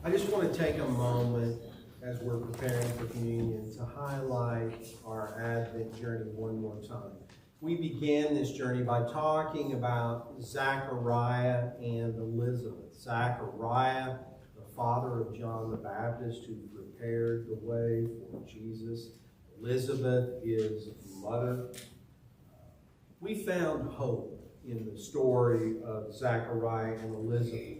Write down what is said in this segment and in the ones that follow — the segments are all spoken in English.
I just want to take a moment as we're preparing for communion to highlight our Advent journey one more time. We began this journey by talking about Zachariah and Elizabeth. Zachariah, the father of John the Baptist, who prepared the way for Jesus. Elizabeth, his mother. We found hope in the story of Zachariah and Elizabeth.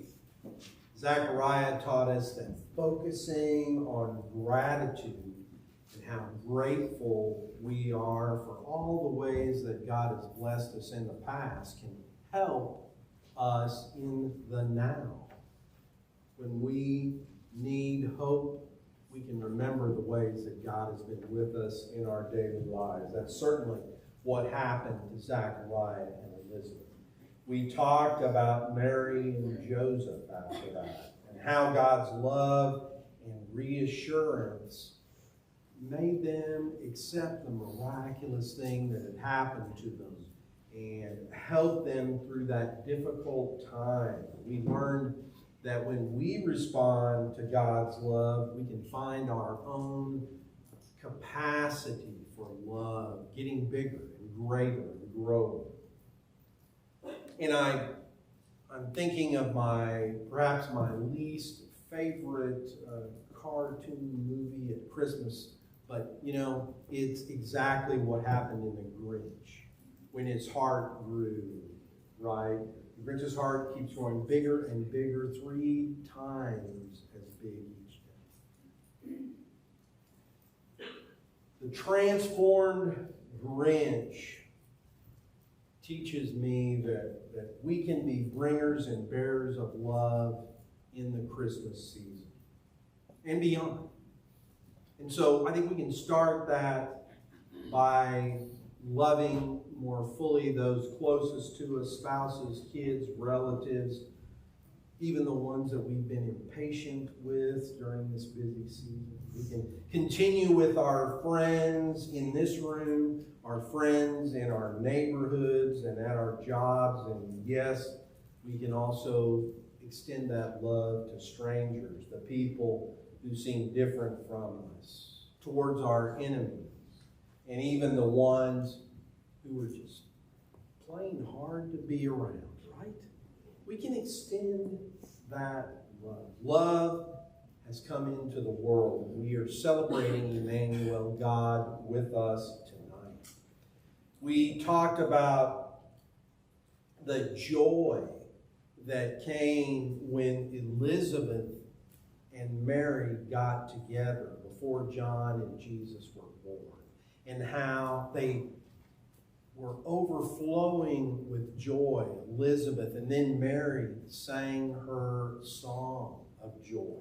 Zechariah taught us that focusing on gratitude and how grateful we are for all the ways that God has blessed us in the past can help us in the now. When we need hope, we can remember the ways that God has been with us in our daily lives. That's certainly what happened to Zechariah and Elizabeth. We talked about Mary and Joseph after that, and how God's love and reassurance made them accept the miraculous thing that had happened to them and helped them through that difficult time. We learned that when we respond to God's love, we can find our own capacity for love getting bigger and greater and growing. And I'm thinking of perhaps my least favorite cartoon movie at Christmas, but it's exactly what happened in The Grinch when his heart grew, right? The Grinch's heart keeps growing bigger and bigger, 3 times as big each day. The transformed Grinch teaches me that we can be bringers and bearers of love in the Christmas season and beyond. And so I think we can start that by loving more fully those closest to us, spouses, kids, relatives, even the ones that we've been impatient with during this busy season. We can continue with our friends in this room, our friends in our neighborhoods and at our jobs. And yes, we can also extend that love to strangers, the people who seem different from us, towards our enemies, and even the ones who are just plain hard to be around, right? We can extend that love. Love has come into the world. We are celebrating Emmanuel, God with us tonight. We talked about the joy that came when Elizabeth and Mary got together before John and Jesus were born, and how they were overflowing with joy. Elizabeth and then Mary sang her song of joy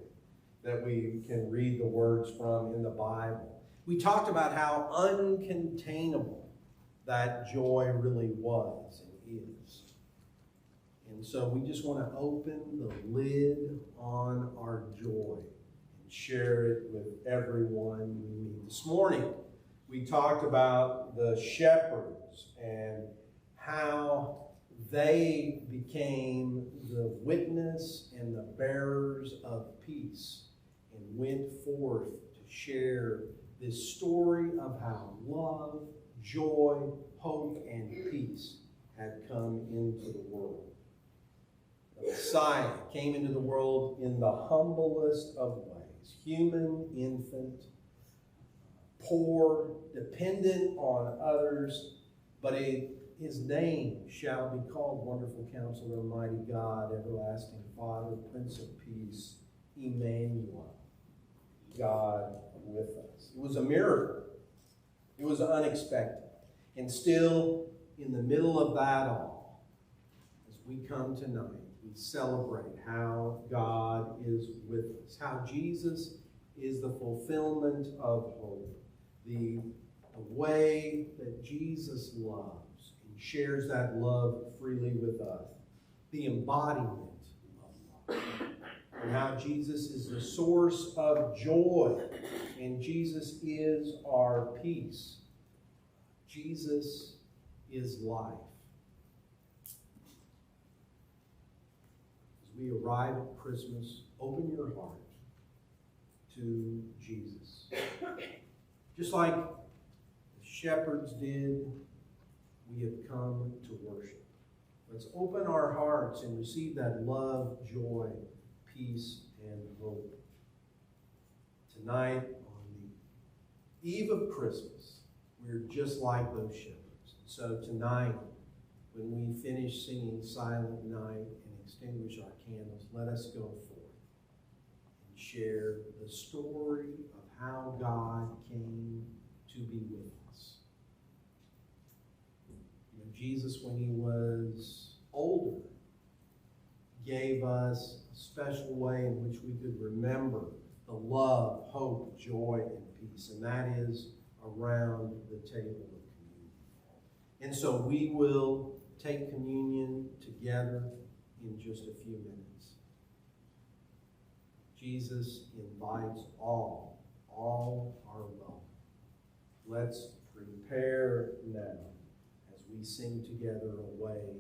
that we can read the words from in the Bible. We talked about how uncontainable that joy really was and is. And so we just want to open the lid on our joy and share it with everyone we meet. This morning, we talked about the shepherds and how they became the witness and the bearers of peace and went forth to share this story of how love, joy, hope, and peace had come into the world. The Messiah came into the world in the humblest of ways. Human, infant, poor, dependent on others, but his name shall be called Wonderful Counselor, Mighty God, Everlasting Father, Prince of Peace, Emmanuel, God with us. It was a miracle. It was unexpected. And still, in the middle of that all, as we come tonight, we celebrate how God is with us, how Jesus is the fulfillment of hope, the way that Jesus loves and shares that love freely with us, the embodiment of love, and how Jesus is the source of joy, and Jesus is our peace. Jesus is life. As we arrive at Christmas, open your heart to Jesus. Just like the shepherds did, we have come to worship. Let's open our hearts and receive that love, joy, peace, and hope. Tonight, on the eve of Christmas, we're just like those shepherds. So tonight, when we finish singing Silent Night and extinguish our candles, let us go forth and share the story of how God came to be with us. You know, Jesus, when he was older, gave us a special way in which we could remember the love, hope, joy, and peace, and that is around the table of communion. And so we will take communion together in just a few minutes. Jesus invites all are welcome. Let's prepare now as we sing together away in